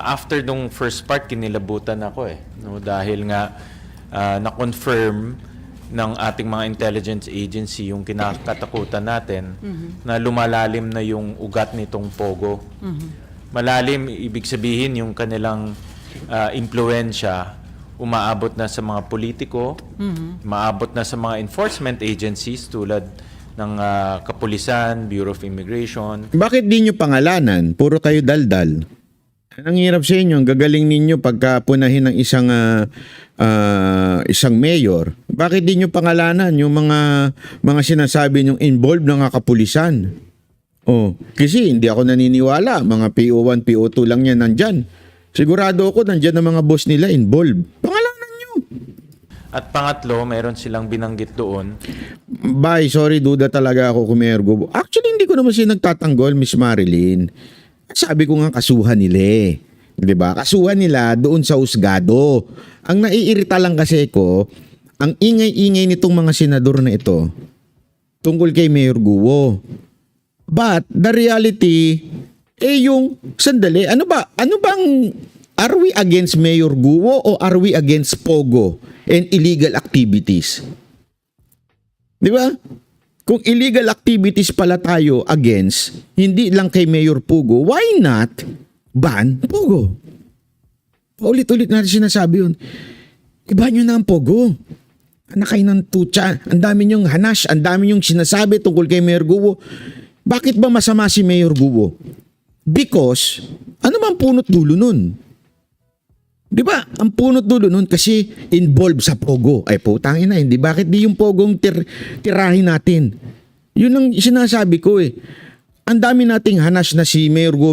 After nung first part, kinilabutan ako no? Dahil nga na-confirm ng ating mga intelligence agency yung kinakatakutan natin na lumalalim na yung ugat nitong Pogo. Malalim, ibig sabihin yung kanilang impluensya umaabot na sa mga politiko, umaabot na sa mga enforcement agencies tulad ng Kapulisan, Bureau of Immigration. Bakit di nyo pangalanan? Puro kayo daldal. Ang hirap sa inyo, ang gagaling ninyo pagka punahin ng isang mayor. Bakit di nyo pangalanan yung mga sinasabi nyong involved ng kapulisan? Kasi hindi ako naniniwala, mga PO1, PO2 lang yan nandyan. Sigurado ako nandyan ang mga boss nila involved. Pangalanan nyo. At pangatlo, meron silang binanggit doon. Sorry, duda talaga ako kung Mayor Guo. Actually, hindi ko naman siya nagtatanggol, Miss Marilyn. Sabi ko nga kasuhan nila Diba? Kasuhan nila doon sa husgado. Ang naiirita lang kasi ko, ang ingay-ingay nitong mga senador na ito tungkol kay Mayor Guo. But the reality, yung sandali, ano bang, are we against Mayor Guo o are we against Pogo and illegal activities? Diba? Kung illegal activities pala tayo against, hindi lang kay Mayor Pogo, why not ban Pogo? Ulit-ulit natin sinasabi yun. Iba nyo na ang Pogo. Anak kayo ng tutsa. Ang dami nyong hanash, ang dami nyong sinasabi tungkol kay Mayor Guo. Bakit ba masama si Mayor Guo? Because, ano bang punot dulo nun? Di ba? Ang punot dulo nun kasi involved sa Pogo. Ay putangin na, hindi. Bakit di yung Pogong tirahin natin? Yun ang sinasabi ko Ang dami nating hanash na si Mayor Guo.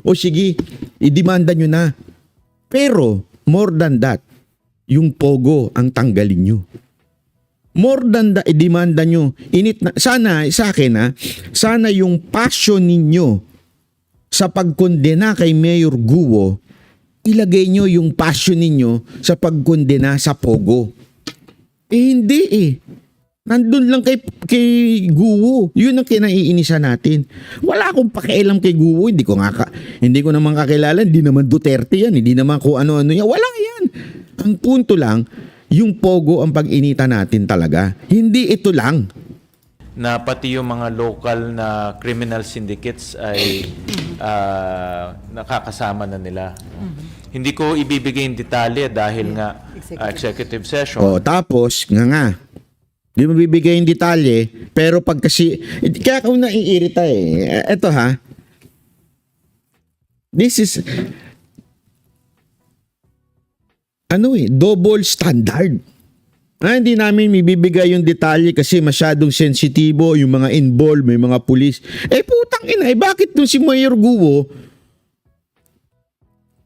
O sige, idemanda nyo na. Pero, more than that, yung Pogo ang tanggalin nyo. More than that, idemanda nyo. Sana, sa akin sana yung passion ninyo sa pagkondena kay Mayor Guo, ilagay nyo yung passion ninyo sa pagkondena sa Pogo. Hindi Nandun lang kay Guo. Yun ang kinaiinisa natin. Wala akong pakialam kay Guo. Hindi ko naman kakilala. Hindi naman Duterte yan. Hindi naman kung ano-ano yan. Wala yan. Ang punto lang, yung Pogo ang pag-inita natin talaga. Hindi ito lang. Na pati yung mga local na criminal syndicates ay nakakasama na nila. Hindi ko ibibigay yung detalye dahil nga executive session. Tapos, nga. Di mo bibigay yung detalye, pero pag kasi, kaya ako naiirita Ito this is, double standard. Hindi namin mibibigay yung detalye kasi masyadong sensitibo yung mga involved, may mga pulis. Putang ina, bakit nung si Mayor Guo,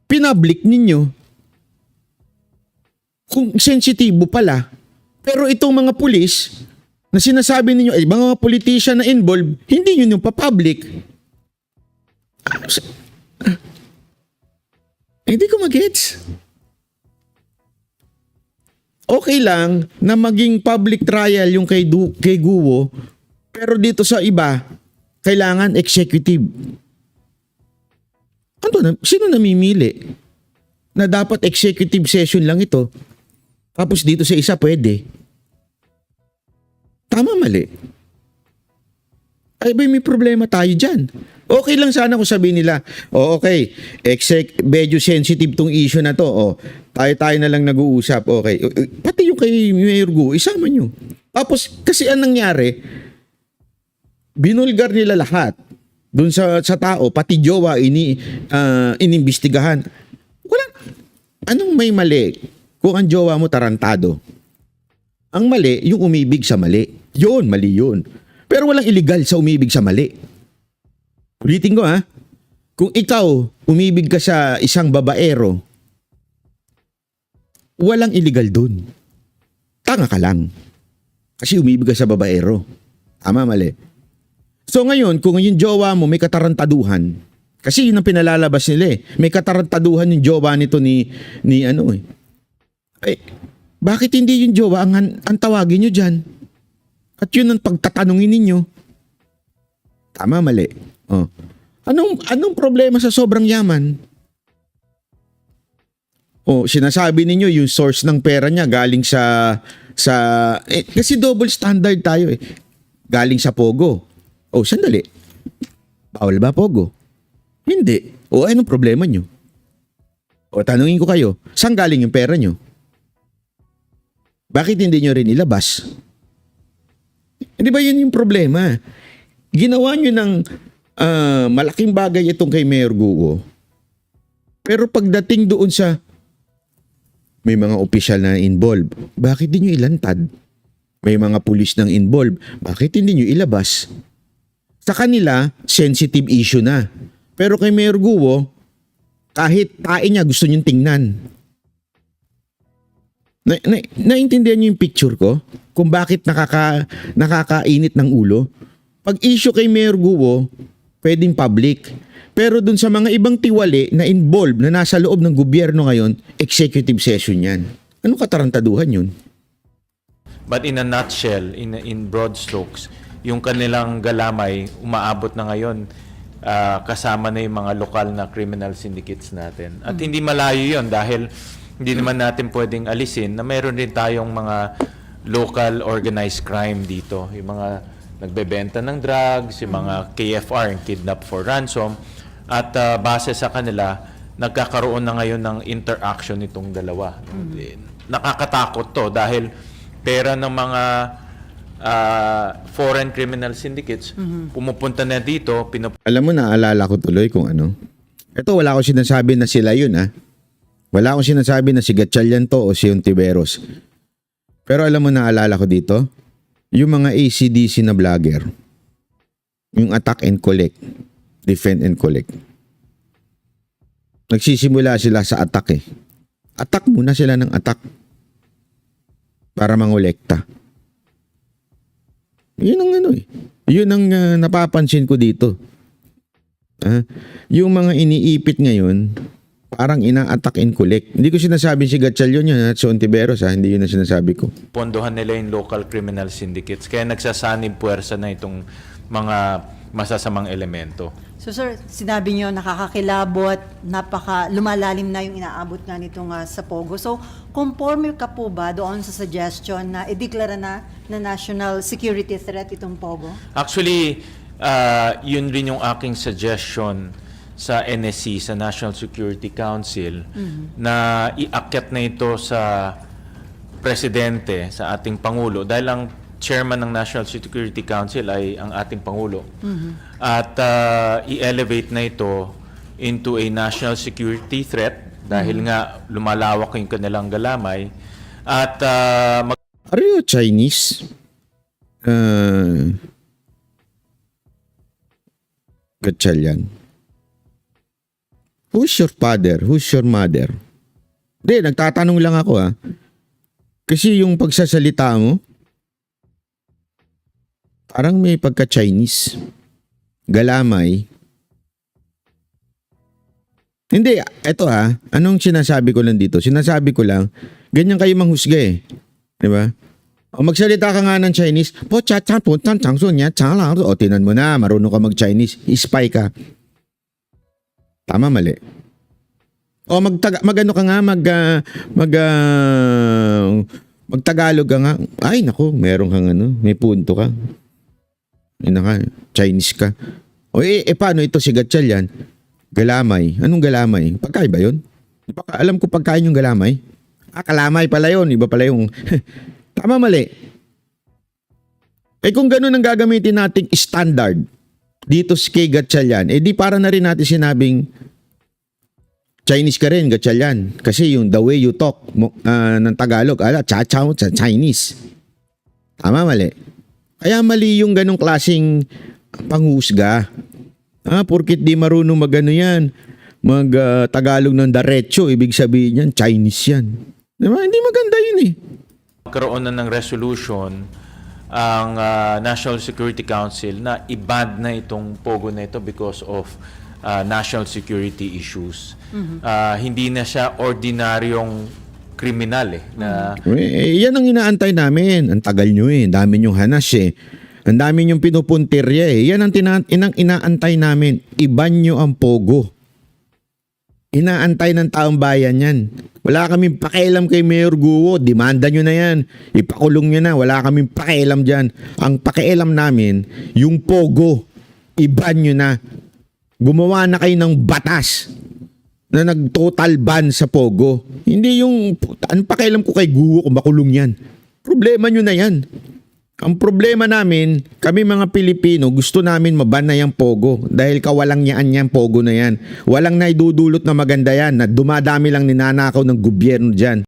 pinablik ninyo? Kung sensitibo pala. Pero itong mga pulis na sinasabi ninyo, mga politician na involved, hindi yun yung papublic. Hindi ko magets. Okay lang na maging public trial yung kay Guo, pero dito sa iba, kailangan executive. Sino namimili na dapat executive session lang ito? Tapos dito sa isa pwede. Tama, mali. May problema tayo dyan. Okay lang sana kung sabihin nila, okay, medyo sensitive tong issue na to. Tayo na lang nag-uusap. Okay. Pati yung kay Mayor Guo, isama nyo. Tapos, kasi anong nangyari, binulgar nila lahat. Doon sa tao, pati jowa, inimbestigahan. Anong may mali? Kung ang jowa mo tarantado. Ang mali, yung umibig sa mali. Yun, mali yun. Pero walang illegal sa umibig sa mali. Ulitin ko Kung ikaw, umibig ka sa isang babaero, walang illegal dun. Tanga ka lang. Kasi umibig ka sa babaero. Tama, mali. So ngayon, kung yung jowa mo may katarantaduhan, kasi yun ang pinalalabas nila may katarantaduhan yung jowa nito ni bakit hindi yung jowa ang tawagin nyo dyan? At yun ang pagtatanungin ninyo. Tama, mali. Anong problema sa sobrang yaman? O sinasabi ninyo yung source ng pera niya galing sa kasi double standard tayo eh. Galing sa Pogo. O sandali. Bawal ba Pogo? Hindi. O anong problema nyo? O tanungin ko kayo, saan galing yung pera nyo? Bakit hindi nyo rin ilabas? Hindi ba yun yung problema? Ginawa nyo ng malaking bagay itong kay Mayor Guo. Pero pagdating doon sa may mga opisyal na involved, bakit di nyo ilantad? May mga pulis nang involved, bakit hindi nyo ilabas? Sa kanila, sensitive issue na. Pero kay Mayor Guo, kahit tae niya gusto nyo tingnan. Naintindihan nyo yung picture ko? Kung bakit nakakainit ng ulo? Pag issue kay Mayor Guo, pwedeng public. Pero dun sa mga ibang tiwali na involved na nasa loob ng gobyerno ngayon, executive session yan. Anong katarantaduhan yun? But in a nutshell, in broad strokes, yung kanilang galamay umaabot na ngayon kasama na yung mga lokal na criminal syndicates natin. At hindi malayo yun dahil hindi naman natin pwedeng alisin na meron din tayong mga local organized crime dito. Yung mga nagbebenta ng drugs, yung mga KFR, yung kidnap for ransom. At base sa kanila, nagkakaroon na ngayon ng interaction itong dalawa. Nakakatakot to dahil pera ng mga foreign criminal syndicates pumupunta na dito. Alam mo, naalala ko tuloy kung ano. Ito, wala akong sinasabi na sila yun ha. Wala akong sinasabi na si Gatchalian to o si Ontiveros. Pero alam mo, naalala ko dito, yung mga ACDC na vlogger, yung attack and collect, defend and collect. Nagsisimula sila sa attack eh. Attack muna sila ng attack para mangolekta. Yun ang ano eh. Yun ang napapansin ko dito. Yung mga iniipit ngayon, parang ina-attack and collect. Hindi ko sinasabi si Gatchalian yun at si Ontiveros ha. Hindi yun ang sinasabi ko. Pondohan nila yung local criminal syndicates. Kaya nagsasanib puwersa na itong mga masasamang elemento. So sir, sinabi niyo nakakakilabot, lumalalim na yung inaabot nga nitong sa Pogo. So, conforme ka po ba doon sa suggestion na ideklara na national security threat itong Pogo? Actually, yun rin yung aking suggestion sa NSC, sa National Security Council, na iakyat na ito sa presidente, sa ating Pangulo. Dahil ang chairman ng National Security Council ay ang ating Pangulo. At i-elevate na ito into a national security threat dahil nga lumalawak yung kanilang galamay. At Are you Chinese? Gatchalian. Who's your father? Who's your mother? Hindi, nagtatanong lang ako ha. Kasi yung pagsasalita mo, parang may pagka-Chinese. Galamay. Hindi, eto ha. Anong sinasabi ko lang dito? Sinasabi ko lang, ganyan kayo manghusga eh. Di ba? O magsalita ka nga ng Chinese, po cha-cha po tan chang so nya cha lang. O tinan mo na, marunong ka mag-Chinese, spy ka. Tama, mali. O magano ka nga, magtagalog ka nga. Ay nako, meron kang ano, may punto ka. Chinese ka. O paano ito si Gatchalian? Galamay. Anong galamay? Pagkain ba yun? Alam ko pagkain yung galamay. Kalamay pala yun. Iba pala yung... Tama, mali. Kung ganun ang gagamitin nating standard dito kay Gatchalian, di para na rin natin sinabing Chinese ka rin, Gatchalian. Kasi yung the way you talk ng Tagalog, cha-chow, Chinese. Tama, mali. Kaya mali yung ganong klaseng panghusga. Porkit di marunong magano yan, Tagalog ng diretso, ibig sabihin yan, Chinese yan. Diba? Hindi maganda yun eh. Magkaroon na ng resolution ang National Security Council na i-ban na itong Pogo na ito because of national security issues. Hindi na siya ordinaryong kriminal eh. Na, yan ang inaantay namin. Ang tagal nyo eh. Dami nyong hanas eh. Ang dami niyong pinupuntirya eh. Yan ang inaantay namin. Iban nyo ang Pogo. Inaantay ng taong bayan yan. Wala kaming pakialam kay Mayor Guo. Demanda nyo na yan. Ipakulong nyo na. Wala kaming pakialam dyan. Ang pakialam namin, yung Pogo, iban nyo na. Gumawa na kayo ng batas na nag-total ban sa Pogo. Hindi yung, anong pakialam ko kay Guo kung makulong yan? Problema nyo na yan. Ang problema namin, kami mga Pilipino, gusto namin maban na yung Pogo dahil kawalang yaan yung Pogo na yan. Walang naidudulot na maganda yan na dumadami lang ninanakaw ng gobyerno dyan.